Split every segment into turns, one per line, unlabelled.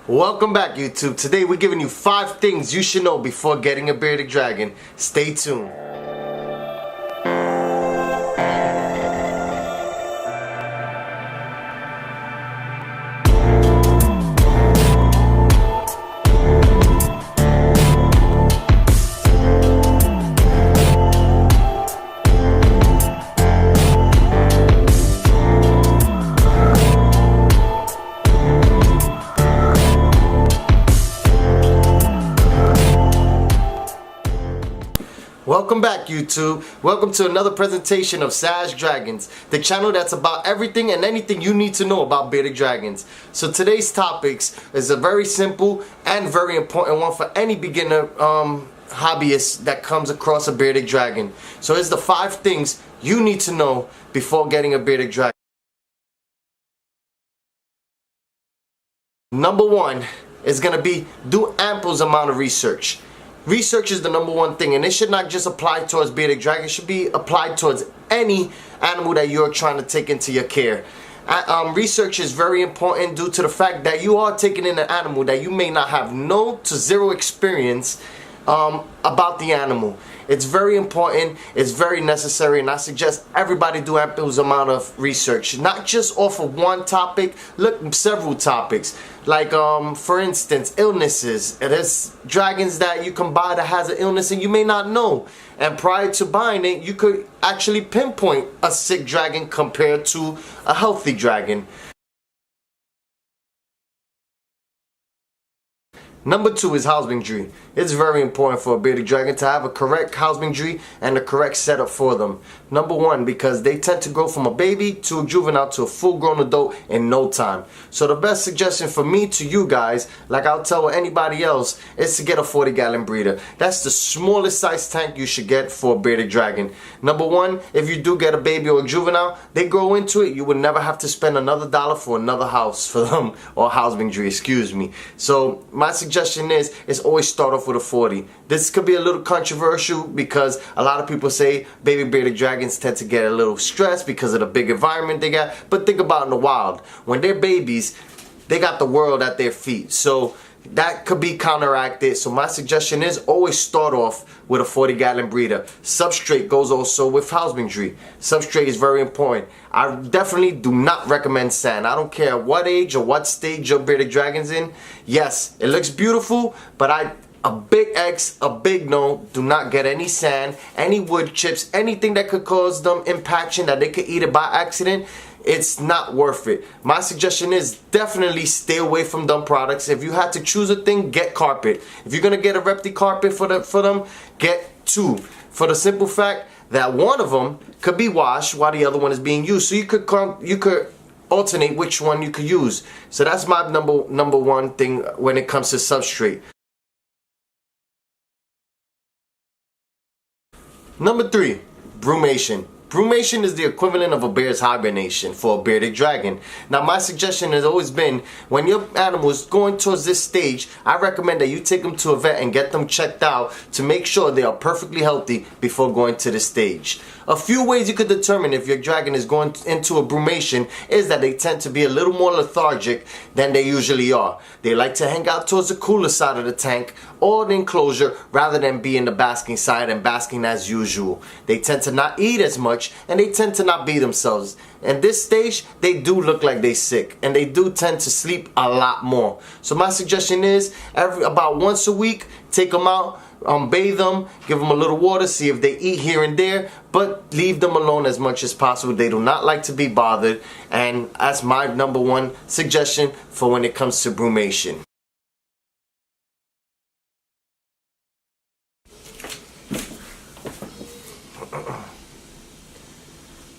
Welcome back, YouTube. Today we're giving you 5 things you should know before getting a bearded dragon. Stay tuned. Welcome back, YouTube. Welcome to another presentation of Saj Dragons, the channel that's about everything and anything you need to know about bearded dragons. So today's topics is a very simple and very important one for any beginner hobbyist that comes across a bearded dragon. So it's the 5 things you need to know before getting a bearded dragon. Number 1 is going to be do ample amount of research. Research is the number 1 thing, and it should not just apply towards bearded dragon. It should be applied towards any animal that you're trying to take into your care. Research is very important due to the fact that you are taking in an animal that you may not have no to zero experience about the animal. It's very important, it's very necessary, and I suggest everybody do ample amount of research. Not just off of one topic, look several topics. Like for instance, illnesses. There's dragons that you can buy that has an illness and you may not know. And prior to buying it, you could actually pinpoint a sick dragon compared to a healthy dragon. Number 2 is husbandry. It's very important for a bearded dragon to have a correct husbandry and the correct setup for them. Number 1, because they tend to go from a baby to a juvenile to a full-grown adult in no time. So the best suggestion for me to you guys, like I'll tell anybody else, is to get a 40-gallon breeder. That's the smallest size tank you should get for a bearded dragon. Number 1, if you do get a baby or a juvenile, they grow into it. You would never have to spend another dollar for another house for them, or husbandry, excuse me. So my suggestion is always start off with a 40. This could be a little controversial because a lot of people say baby bearded dragons tend to get a little stressed because of the big environment they got. But think about in the wild, when they're babies, they got the world at their feet. So that could be counteracted. So my suggestion is always start off with a 40-gallon breeder. Substrate goes also with husbandry. Substrate is very important. I definitely do not recommend sand. I don't care what age or what stage your bearded dragon's in. Yes, it looks beautiful, but a big X, a big no. Do not get any sand, any wood chips, anything that could cause them impaction that they could eat it by accident. It's not worth it. My suggestion is definitely stay away from dumb products. If you had to choose a thing, get carpet. If you're gonna get a repti carpet for them, get 2. For the simple fact that one of them could be washed while the other one is being used. So you could alternate which one you could use. So that's my number 1 thing when it comes to substrate. Number 3, brumation. Brumation is the equivalent of a bear's hibernation for a bearded dragon. Now my suggestion has always been, when your animal is going towards this stage, I recommend that you take them to a vet and get them checked out to make sure they are perfectly healthy before going to this stage. A few ways you could determine if your dragon is going into a brumation is that they tend to be a little more lethargic than they usually are. They like to hang out towards the cooler side of the tank or the enclosure rather than be in the basking side and basking as usual. They tend to not eat as much and they tend to not be themselves. And this stage, they do look like they're sick and they do tend to sleep a lot more. So my suggestion is about once a week, take them out, bathe them, give them a little water, see if they eat here and there, but leave them alone as much as possible. They do not like to be bothered, and that's my number 1 suggestion for when it comes to brumation.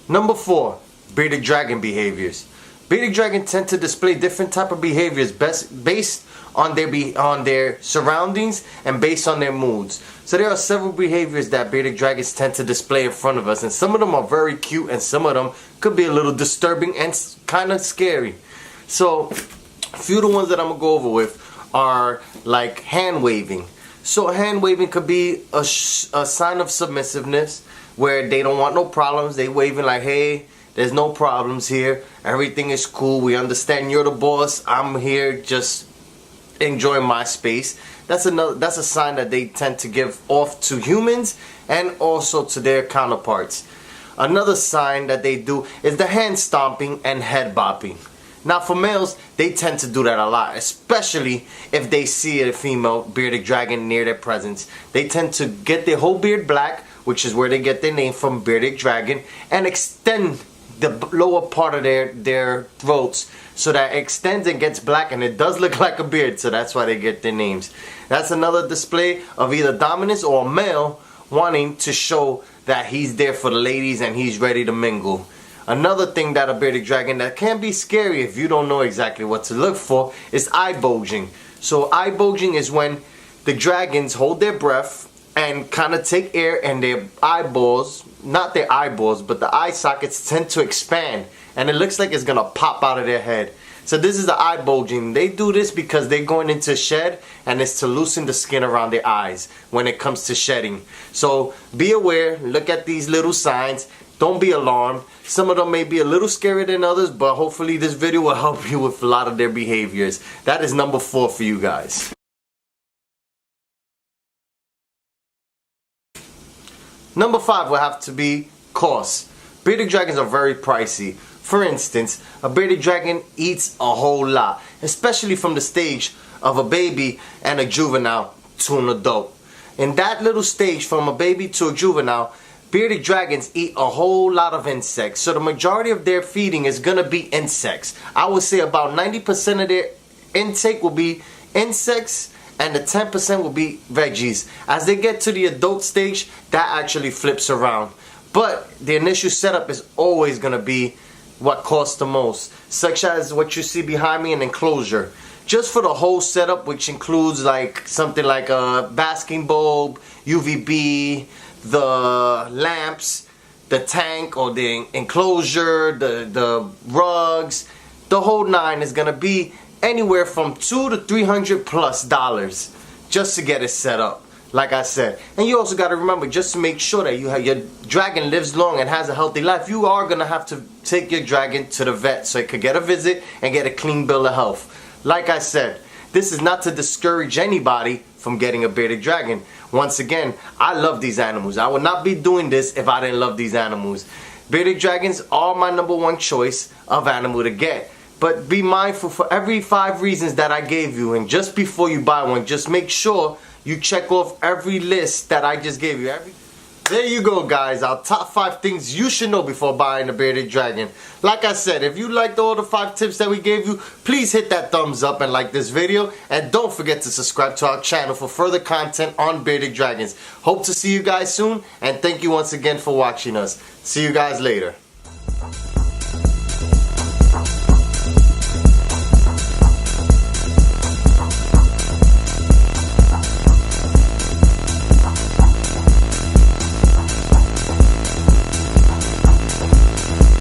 Number 4, bearded dragon behaviors. Bearded dragons tend to display different type of behaviors based on their surroundings and based on their moods. So there are several behaviors that bearded dragons tend to display in front of us, and some of them are very cute and some of them could be a little disturbing and kind of scary. So a few of the ones that I'm gonna go over with are like hand waving. So hand waving could be a sign of submissiveness where they don't want no problems. They waving like, hey, there's no problems here. Everything is cool. We understand you're the boss. I'm here just enjoy my space. That's a sign that they tend to give off to humans and also to their counterparts. Another sign that they do is the hand stomping and head bopping. Now for males, they tend to do that a lot, especially if they see a female bearded dragon near their presence. They tend to get their whole beard black, which is where they get their name from, bearded dragon, and extend the lower part of their throats so that it extends and gets black, and it does look like a beard, so that's why they get their names. That's another display of either dominance or a male wanting to show that he's there for the ladies and he's ready to mingle. Another thing that a bearded dragon that can be scary if you don't know exactly what to look for is eye bulging. So eye bulging is when the dragons hold their breath and kind of take air, and their eyeballs, not their eyeballs, but the eye sockets tend to expand, and it looks like it's gonna pop out of their head. So this is the eye bulging. They do this because they're going into shed, and it's to loosen the skin around their eyes when it comes to shedding. So be aware, look at these little signs. Don't be alarmed. Some of them may be a little scarier than others, but hopefully this video will help you with a lot of their behaviors. That is number 4 for you guys. Number 5 will have to be cost. Bearded dragons are very pricey. For instance, a bearded dragon eats a whole lot, especially from the stage of a baby and a juvenile to an adult. In that little stage from a baby to a juvenile, bearded dragons eat a whole lot of insects. So the majority of their feeding is going to be insects. I would say about 90% of their intake will be insects, and the 10% will be veggies. As they get to the adult stage, that actually flips around. But the initial setup is always going to be what costs the most, such as what you see behind me, an enclosure. Just for the whole setup, which includes like something like a basking bulb, UVB, the lamps, the tank or the enclosure, the rugs, the whole nine is gonna be anywhere from $200 to $300+ just to get it set up, like I said. And you also got to remember, just to make sure that your dragon lives long and has a healthy life, you are gonna have to take your dragon to the vet so it could get a visit and get a clean bill of health. Like I said, this is not to discourage anybody from getting a bearded dragon. Once again, I love these animals. I would not be doing this if I didn't love these animals. Bearded dragons are my number 1 choice of animal to get. But be mindful for every 5 reasons that I gave you, and just before you buy one, just make sure you check off every list that I just gave you. There you go, guys, our top 5 things you should know before buying a bearded dragon. Like I said, if you liked all the 5 tips that we gave you, please hit that thumbs up and like this video, and don't forget to subscribe to our channel for further content on bearded dragons. Hope to see you guys soon, and thank you once again for watching us. See you guys later.